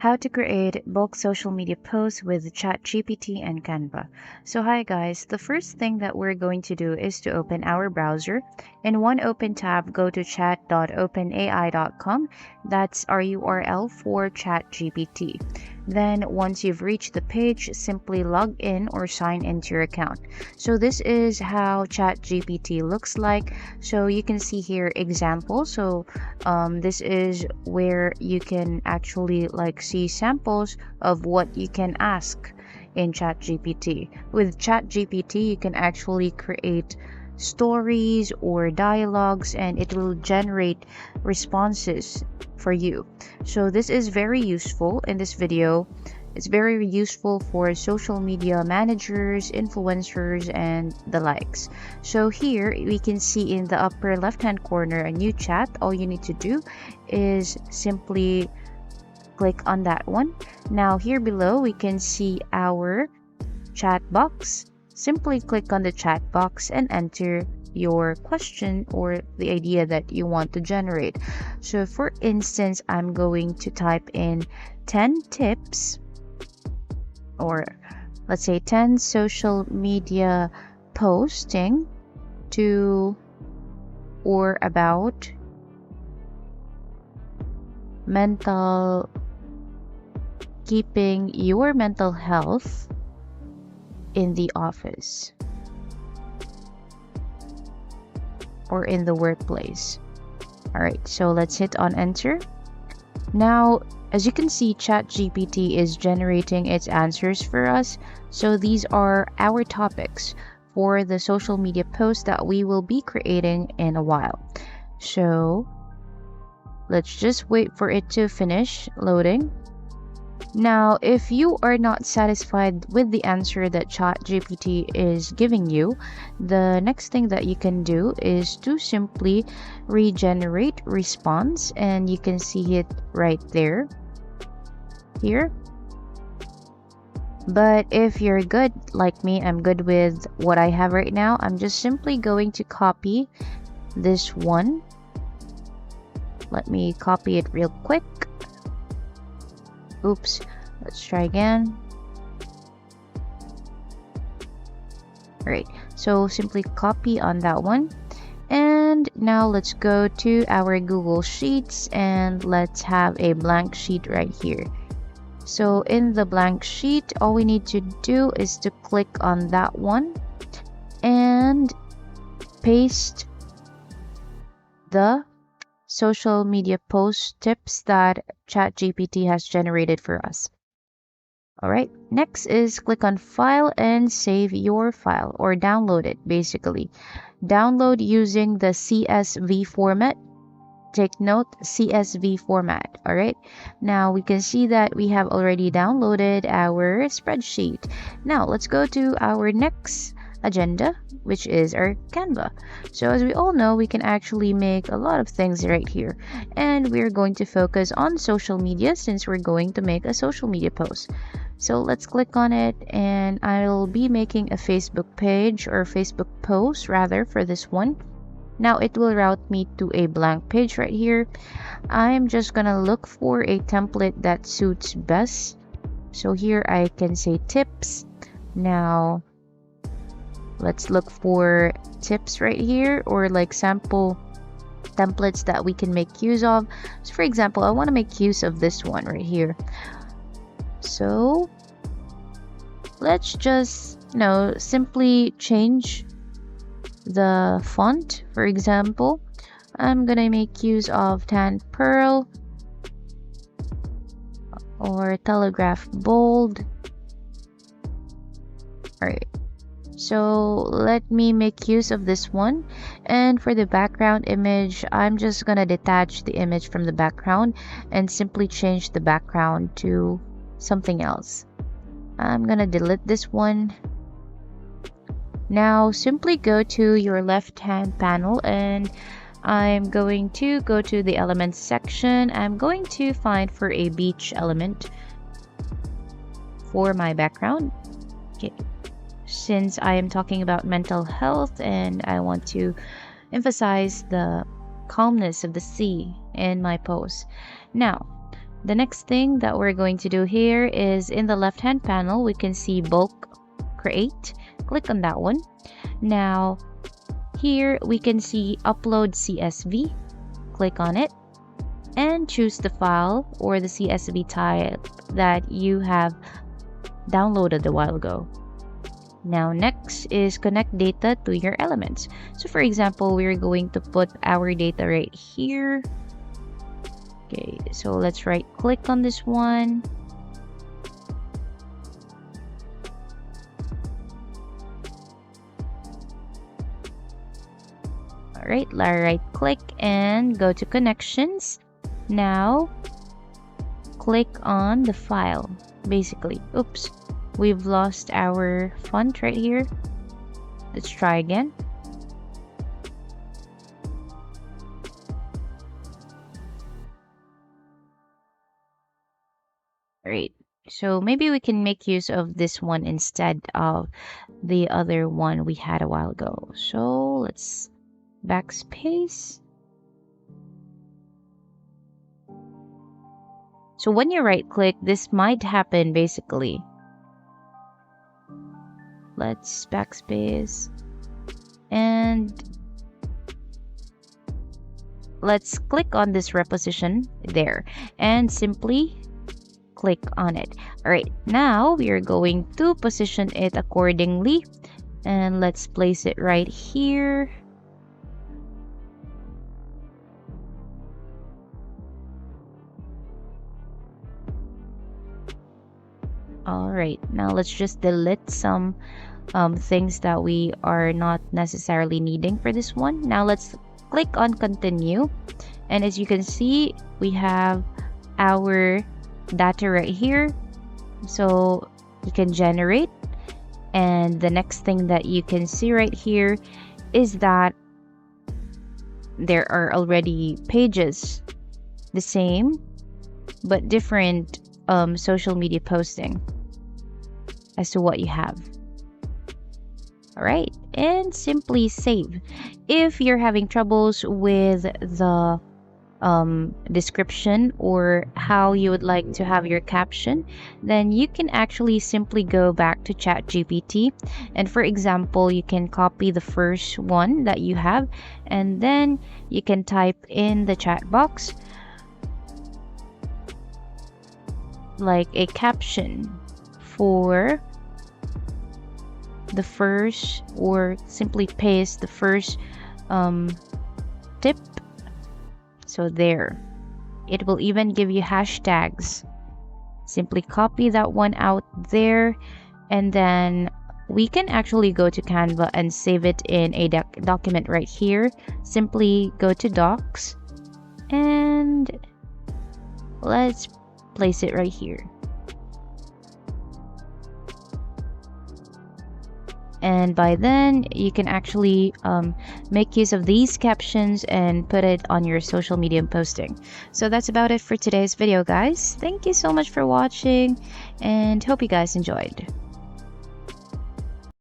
How to create bulk social media posts with ChatGPT and Canva. So hi guys, the first thing that we're going to do is to open our browser. In one open tab, go to chat.openai.com. That's our URL for ChatGPT. Then once you've reached the page, simply log in or sign into your account. So this is how ChatGPT looks like. So you can see here examples. So this is where you can actually see samples of what you can ask in ChatGPT. With ChatGPT, you can actually create stories or dialogues and it will generate responses for you. So this is very useful in this video. It's very useful for social media managers, influencers, and the likes. So here we can see in the upper left-hand corner a new chat. All you need to do is simply click on that one. Now here below we can see our chat box. Simply click on the chat box and enter your question or the idea that you want to generate. So for instance, I'm going to type in 10 tips, or let's say 10 social media posting to or about keeping your mental health in the office or in the workplace. All right, so let's hit on enter. Now, as you can see, ChatGPT is generating its answers for us. So these are our topics for the social media post that we will be creating in a while. So let's just wait for it to finish loading. Now, if you are not satisfied with the answer that ChatGPT is giving you, the next thing that you can do is to simply regenerate response, and you can see it right there here. But if you're good like me, I'm good with what I have right now. I'm just simply going to copy this one. Let me copy it real quick. Oops, let's try again. Alright, so simply copy on that one. And now let's go to our Google Sheets and let's have a blank sheet right here. So in the blank sheet, all we need to do is to click on that one and paste the social media post tips that ChatGPT has generated for us. Alright, next is click on File and save your file, or download it basically. Download using the CSV format. Take note, CSV format. Alright, now we can see that we have already downloaded our spreadsheet. Now let's go to our next agenda, which is our Canva. So as we all know, we can actually make a lot of things right here, and we're going to focus on social media since we're going to make a social media post. So let's click on it, and I'll be making a Facebook page, or Facebook post rather, for this one. Now it will route me to a blank page right here. I'm just gonna look for a template that suits best. So here I can say tips. Now let's look for tips right here, or sample templates that we can make use of. So for example, I want to make use of this one right here. So let's just simply change the font. For example, I'm gonna make use of Tan Pearl or Telegraph Bold. Alright, so let me make use of this one. And for the background image, I'm just gonna detach the image from the background and simply change the background to something else. I'm gonna delete this one. Now simply go to your left hand panel, and I'm going to go to the elements section. I'm going to find for a beach element for my background. Okay, since I am talking about mental health and I want to emphasize the calmness of the sea in my post. Now The next thing that we're going to do here is in the left hand panel, we can see bulk create. Click on that one. Now here we can see upload CSV. Click on it and choose the file or the CSV type that you have downloaded a while ago. Now next is connect data to your elements. So for example, we're going to put our data right here. Okay, so let's right click on this one. All right, right click and go to connections. Now click on the file. Basically, oops, we've lost our font right here. Let's try again. All right, so maybe we can make use of this one instead of the other one we had a while ago. So let's backspace. So when you right click, this might happen basically. Let's backspace and let's click on this reposition there and simply click on it. All right, now we are going to position it accordingly and let's place it right here. All right, now let's just delete some things that we are not necessarily needing for this one. Now let's click on continue, and as you can see, we have our data right here, so you can generate. And the next thing that you can see right here is that there are already pages, the same but different social media posting as to what you have. All right, and simply save. If you're having troubles with the description or how you would like to have your caption, then you can actually simply go back to ChatGPT, and for example, you can copy the first one that you have and then you can type in the chat box like a caption for the first, or simply paste the first tip. So there, it will even give you hashtags. Simply copy that one out there, and then we can actually go to Canva and save it in a document right here. Simply go to docs and let's place it right here. And by then you can actually make use of these captions and put it on your social media posting. So that's about it for today's video, guys. Thank you so much for watching and hope you guys enjoyed.